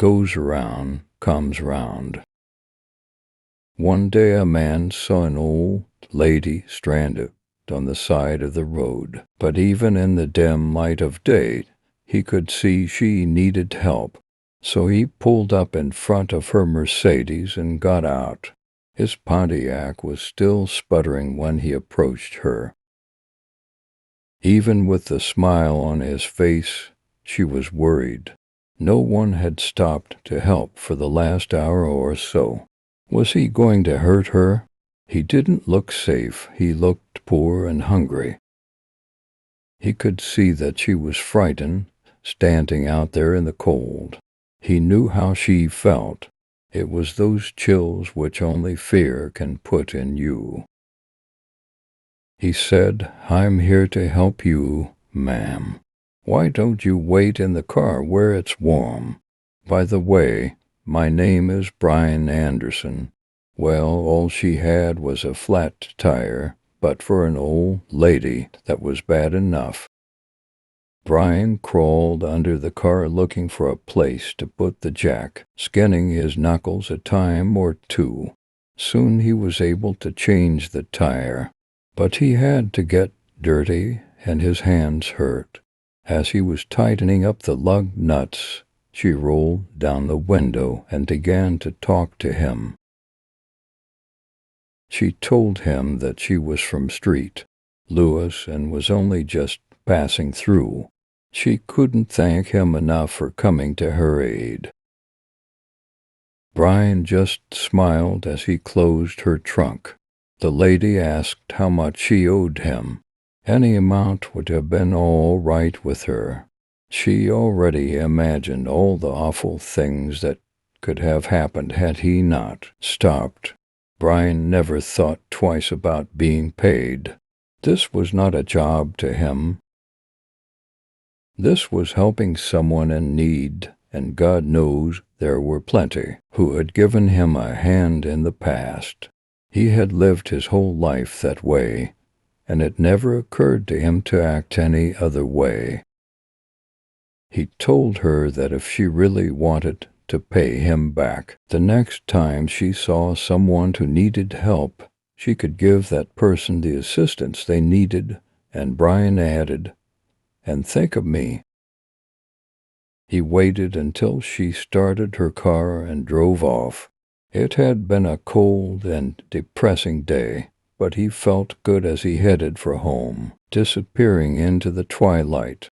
goes around comes round. One day a man saw an old lady stranded on the side of the road, but even in the dim light of day, he could see she needed help. So he pulled up in front of her Mercedes and got out. His Pontiac was still sputtering when he approached her. Even with the smile on his face, she was worried. No one had stopped to help for the last hour or so. Was he going to hurt her? He didn't look safe. He looked poor and hungry. He could see that she was frightened, standing out there in the cold. He knew how she felt. It was those chills which only fear can put in you. He said, "I'm here to help you, ma'am. Why don't you wait in the car where it's warm? By the way, my name is Brian Anderson." Well, all she had was a flat tire, but for an old lady, that was bad enough. Brian crawled under the car looking for a place to put the jack, skinning his knuckles a time or two. Soon he was able to change the tire, but he had to get dirty and his hands hurt. As he was tightening up the lug nuts, she rolled down the window and began to talk to him. She told him that she was from St. Louis and was only just passing through. She couldn't thank him enough for coming to her aid. Brian just smiled as he closed her trunk. The lady asked how much she owed him. Any amount would have been all right with her. She already imagined all the awful things that could have happened had he not stopped. Brian never thought twice about being paid. This was not a job to him. This was helping someone in need, and God knows there were plenty who had given him a hand in the past. He had lived his whole life that way, and it never occurred to him to act any other way. He told her that if she really wanted to pay him back, the next time she saw someone who needed help, she could give that person the assistance they needed, and Brian added, "And think of me." He waited until she started her car and drove off. It had been a cold and depressing day, but he felt good as he headed for home, disappearing into the twilight.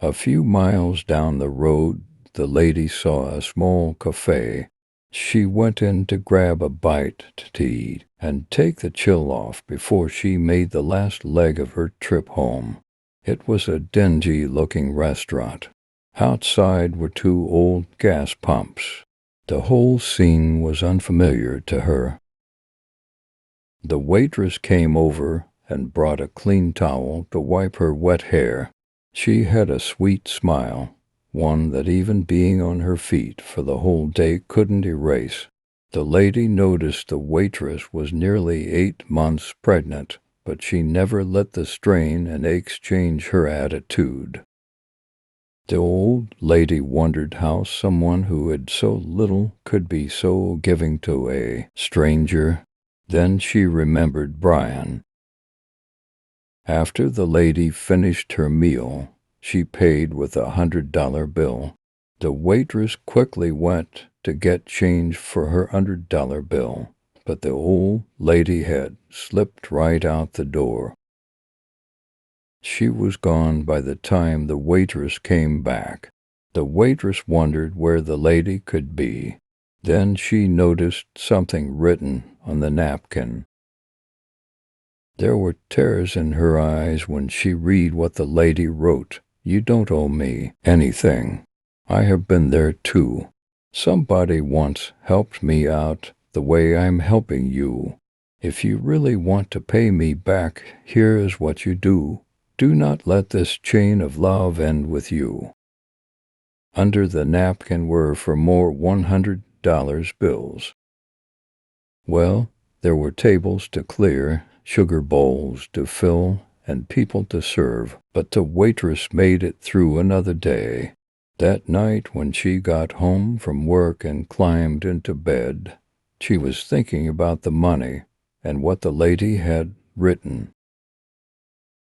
A few miles down the road, the lady saw a small cafe. She went in to grab a bite to eat and take the chill off before she made the last leg of her trip home. It was a dingy-looking restaurant. Outside were two old gas pumps. The whole scene was unfamiliar to her. The waitress came over and brought a clean towel to wipe her wet hair. She had a sweet smile, one that even being on her feet for the whole day couldn't erase. The lady noticed the waitress was nearly 8 months pregnant, but she never let the strain and aches change her attitude. The old lady wondered how someone who had so little could be so giving to a stranger. Then she remembered Brian. After the lady finished her meal, she paid with a $100 bill. The waitress quickly went to get change for her $100 bill, but the old lady had slipped right out the door. She was gone by the time the waitress came back. The waitress wondered where the lady could be. Then she noticed something written on the napkin. There were tears in her eyes when she read what the lady wrote. "You don't owe me anything. I have been there too. Somebody once helped me out the way I'm helping you. If you really want to pay me back, here is what you do. Do not let this chain of love end with you." Under the napkin were for more $100 bills. Well, there were tables to clear, sugar bowls to fill, and people to serve, but the waitress made it through another day. That night when she got home from work and climbed into bed, she was thinking about the money and what the lady had written.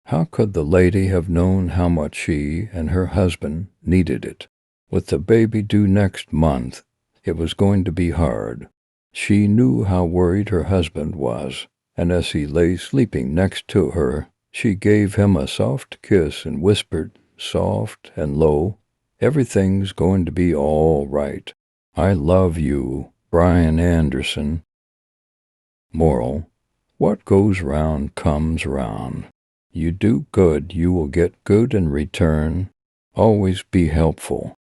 How could the lady have known how much she and her husband needed it? With the baby due next month, it was going to be hard. She knew how worried her husband was, and as he lay sleeping next to her, she gave him a soft kiss and whispered, soft and low, "Everything's going to be all right. I love you, Brian Anderson." Moral: what goes round comes round. You do good, you will get good in return. Always be helpful.